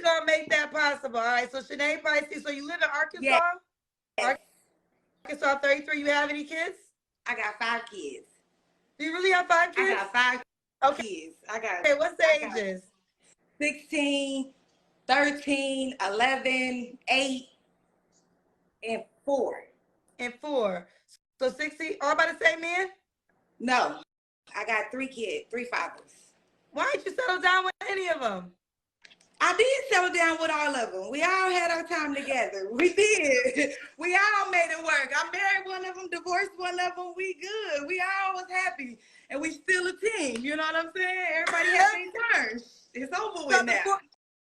we're gonna make that possible. All right. So Shanae Pisces. So you live in Arkansas? Yes. Arkansas 33. You have any kids? I got 5 kids. Do you really have 5 kids? I got 5 okay. kids. I got. Okay. What's the ages? 16, 13, 11, 8, and 4. And 4. So 60. All by the same man? No, I got 3 kids, 3 fathers. Why didn't you settle down with any of them? I did settle down with all of them. We all had our time together. We did. We all made it work. I married one of them, divorced one of them. We good. We all was happy. And we still a team. You know what I'm saying? Everybody has their turns. It's over with now.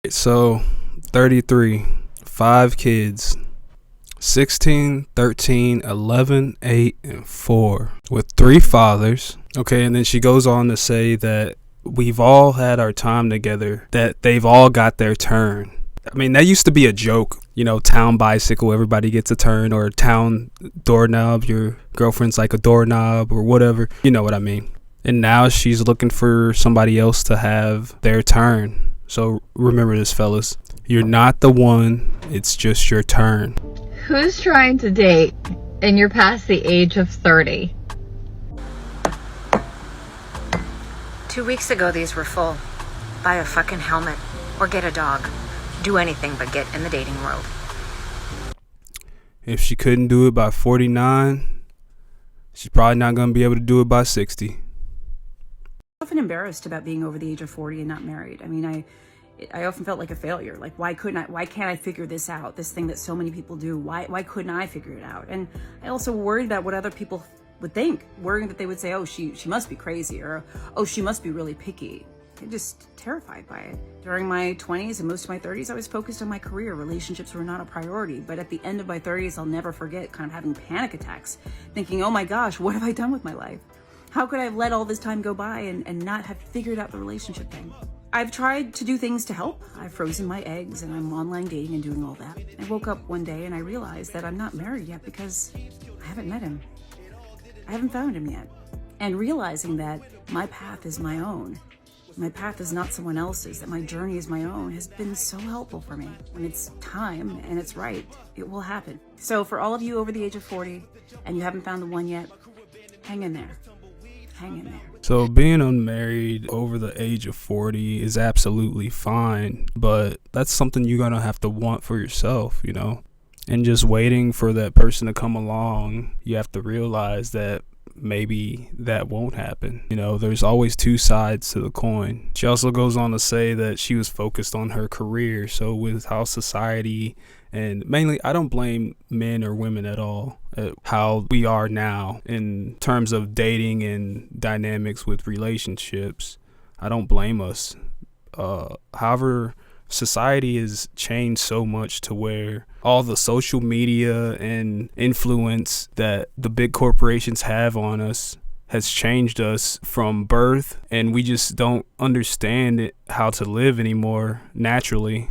So, 33, 5 kids, 16, 13, 11, 8, and 4, with 3 fathers. Okay, and then she goes on to say that we've all had our time together, that they've all got their turn. I mean, that used to be a joke, you know, town bicycle, everybody gets a turn, or town doorknob, your girlfriend's like a doorknob or whatever, you know what I mean. And now she's looking for somebody else to have their turn. So remember this, fellas, you're not the one, it's just your turn. Who's trying to date and you're past the age of 30? 2 weeks ago, these were full. Buy a fucking helmet or get a dog. Do anything but get in the dating world. If she couldn't do it by 49, she's probably not going to be able to do it by 60. I'm often embarrassed about being over the age of 40 and not married. I mean, I often felt like a failure. Like, why can't I figure this out? This thing that so many people do. Why couldn't I figure it out? And I also worried about what other people would think, worrying that they would say, oh, she must be crazy, or oh, she must be really picky. I'm just terrified by it. During my 20s and most of my 30s, I was focused on my career. Relationships were not a priority. But at the end of my 30s, I'll never forget kind of having panic attacks, thinking, oh my gosh, what have I done with my life? How could I have let all this time go by and not have figured out the relationship thing? I've tried to do things to help. I've frozen my eggs and I'm online dating and doing all that. I woke up one day and I realized that I'm not married yet because I haven't met him. I haven't found him yet. And realizing that my path is my own, my path is not someone else's, that my journey is my own, has been so helpful for me. When it's time and it's right, it will happen. So for all of you over the age of 40 and you haven't found the one yet, hang in there. Hang in there. So being unmarried over the age of 40 is absolutely fine, but that's something you're going to have to want for yourself, you know? And just waiting for that person to come along, you have to realize that maybe that won't happen. You know, there's always 2 sides to the coin. She also goes on to say that she was focused on her career. So with how society, and mainly, I don't blame men or women at all at how we are now in terms of dating and dynamics with relationships. I don't blame us. However, society has changed so much to where all the social media and influence that the big corporations have on us has changed us from birth, and we just don't understand how to live anymore naturally.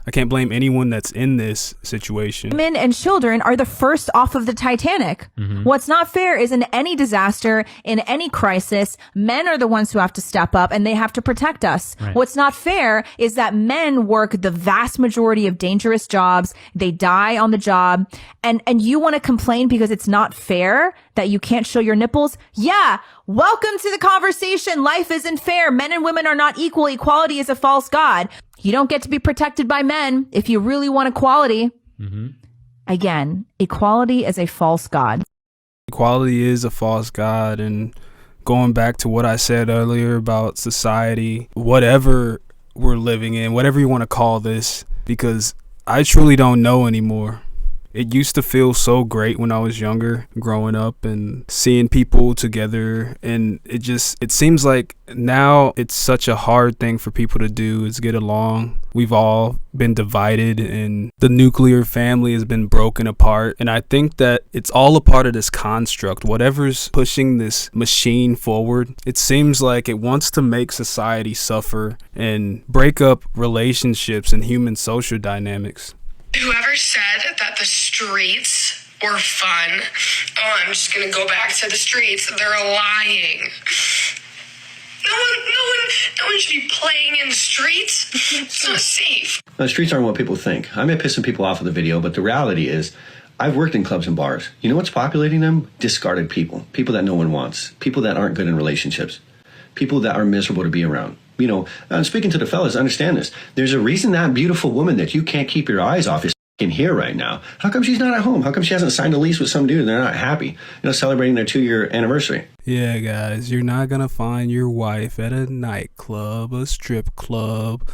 I can't blame anyone that's in this situation. Women and children are the first off of the Titanic. What's not fair is in any disaster, in any crisis, men are the ones who have to step up and they have to protect us. Right. What's not fair is that men work the vast majority of dangerous jobs. They die on the job. And you want to complain because it's not fair that you can't show your nipples? Yeah. Welcome to the conversation. Life isn't fair. Men and women are not equal. Equality is a false god. You don't get to be protected by men if you really want equality. Again, equality is a false god. Equality is a false god, and going back to what I said earlier about society, whatever we're living in, whatever you want to call this, because I truly don't know anymore. It used to feel so great when I was younger, growing up and seeing people together. And it seems like now it's such a hard thing for people to do is get along. We've all been divided and the nuclear family has been broken apart. And I think that it's all a part of this construct. Whatever's pushing this machine forward, it seems like it wants to make society suffer and break up relationships and human social dynamics. Whoever said that the streets were fun, oh, I'm just going to go back to the streets, they're lying. No one should be playing in the streets. It's not safe. The streets aren't what people think. I may piss some people off with the video, but the reality is I've worked in clubs and bars. You know what's populating them? Discarded people. People that no one wants. People that aren't good in relationships. People that are miserable to be around. You know, I'm speaking to the fellas, understand this. There's a reason that beautiful woman that you can't keep your eyes off is in here right now. How come she's not at home? How come she hasn't signed a lease with some dude and they're not happy? You know, celebrating their 2-year anniversary. Yeah, guys, you're not gonna find your wife at a nightclub, a strip club,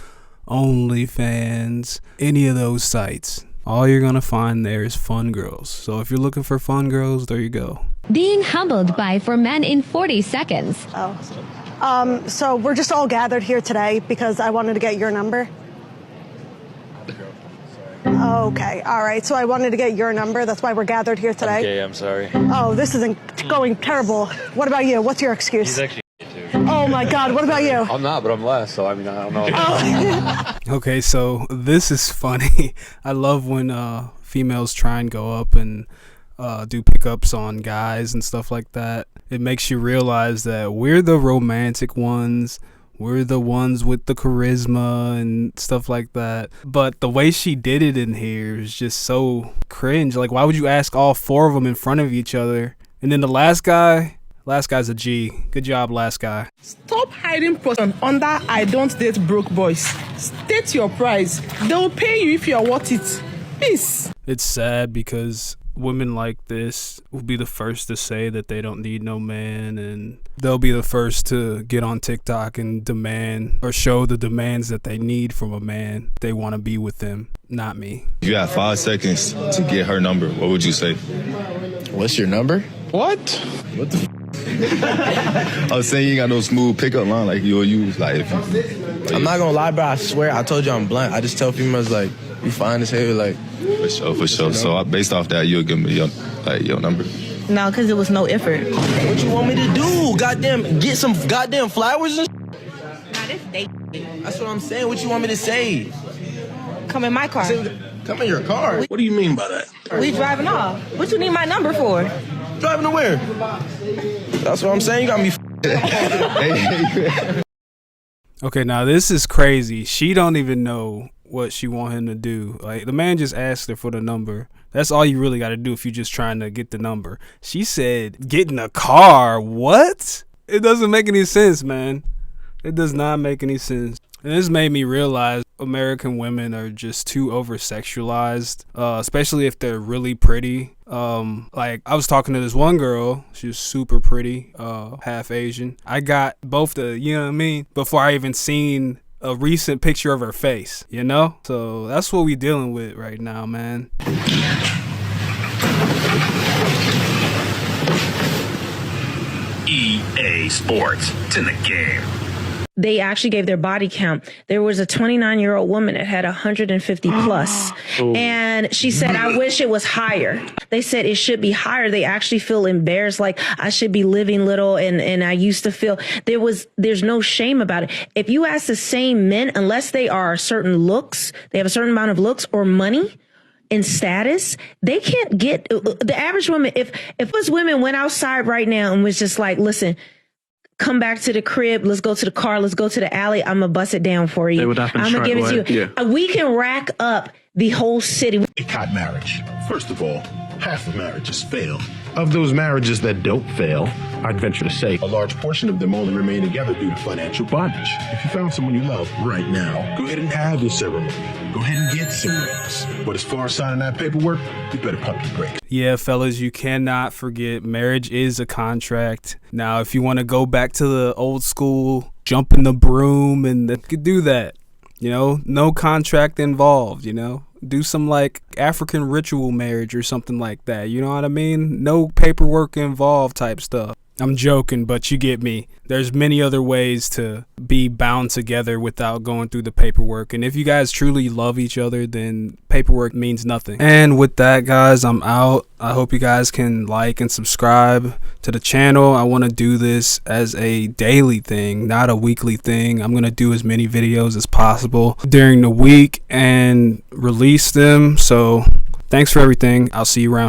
OnlyFans, any of those sites. All you're gonna find there is fun girls. So if you're looking for fun girls, there you go. Being humbled by for men in 40 seconds. So we're just all gathered here today because I wanted to get your number. Okay, all right. So I wanted to get your number. That's why we're gathered here today. Okay, I'm sorry. Oh, this isn't going terrible. What about you? What's your excuse? He's actually too. Oh my God, what about you? I'm not, but I'm less, so I mean, I don't know. Oh. Okay, so this is funny. I love when females try and go up and do pickups on guys and stuff like that. It makes you realize that we're the romantic ones. We're the ones with the charisma and stuff like that. But the way she did it in here is just so cringe. Like, why would you ask all 4 of them in front of each other? And then the last guy's a G. Good job, last guy. Stop hiding person under I don't date broke boys. State your price. They'll pay you if you're worth it. Peace. It's sad because women like this will be the first to say that they don't need no man, and they'll be the first to get on TikTok and demand or show the demands that they need from a man. They want to be with them, not me. You got 5 seconds to get her number. What would you say? What's your number? What the I was saying you ain't got no smooth pickup line like you'll use. Like, I'm not gonna lie, bro. I swear, I told you I'm blunt. I just tell females, like, you fine as hell, like. For sure. So based off that, you'll give me your number. No, because it was no effort. What you want me to do? Goddamn, get some goddamn flowers and That's what I'm saying. What you want me to say? Come in my car. Come in your car? What do you mean by that? We driving off. What you need my number for? Driving to where? That's what I'm saying. You got me Okay, now this is crazy. She don't even know what she want him to do. Like, the man just asked her for the number. That's all you really got to do if you're just trying to get the number. She said, get in a car. What? It doesn't make any sense, man. It does not make any sense. And this made me realize American women are just too over-sexualized, especially if they're really pretty. Like, I was talking to this one girl. She was super pretty, half Asian. I got both you know what I mean, before I even seen a recent picture of her face, you know? So that's what we dealing with right now, man. EA Sports. It's in the game. They actually gave their body count. There was a 29-year-old woman that had 150 plus. And she said, I wish it was higher. They said it should be higher. They actually feel embarrassed, like I should be living little. And I used to feel there's no shame about it. If you ask the same men, unless they are certain looks, they have a certain amount of looks or money and status, they can't get the average woman. If us women went outside right now and was just like, listen, come back to the crib. Let's go to the car. Let's go to the alley. I'm going to bust it down for you. I'm going to give it to you. Yeah. We can rack up the whole city. Boycott marriage. First of all, half of marriages fail. Of those marriages that don't fail, I'd venture to say a large portion of them only remain together due to financial bondage. If you found someone you love right now, go ahead and have your ceremony. Go ahead and get some rings. But as far as signing that paperwork, you better pump your brakes. Yeah, fellas, you cannot forget marriage is a contract. Now, if you want to go back to the old school, jump in the broom, and you could do that. You know, no contract involved, you know. Do some like African ritual marriage or something like that. You know what I mean? No paperwork involved type stuff. I'm joking, but you get me. There's many other ways to be bound together without going through the paperwork. And if you guys truly love each other, then paperwork means nothing. And with that, guys, I'm out. I hope you guys can like and subscribe to the channel. I want to do this as a daily thing, not a weekly thing. I'm going to do as many videos as possible during the week and release them. So thanks for everything. I'll see you around.